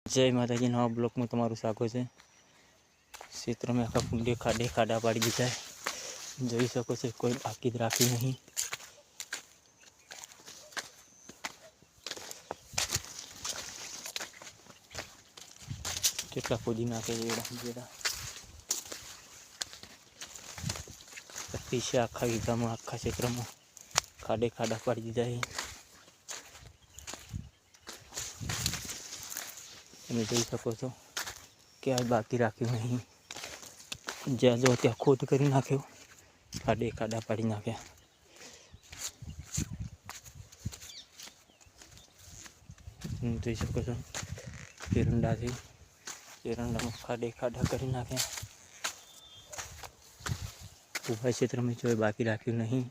जय माता जी। नवा ब्लॉक में तमारू स्वागत है। क्षेत्र में आखा कुंडे खाडे खाडा पाड़ी दीधा है। जोई सको छो कोई बाकी राखी नहीं। केटला खोदी नाखे जेड़ा अतिशय आखा वीघा में आखा क्षेत्र में खाडे खाडा पाड़ी दीधा है। તમે જોઈ શકો છો કે આ બાકી રાખ્યું નહીં। જ્યાં જો ત્યાં ખોદ કરી નાખ્યો, ખાડે ખાડા પાડી નાખ્યા। તમે જોઈ શકો છો એરંડાથી એરંડામાં ખાડે ખાડા કરી નાખ્યા। ઉભા ક્ષેત્રમાં જો બાકી રાખ્યું નહીં।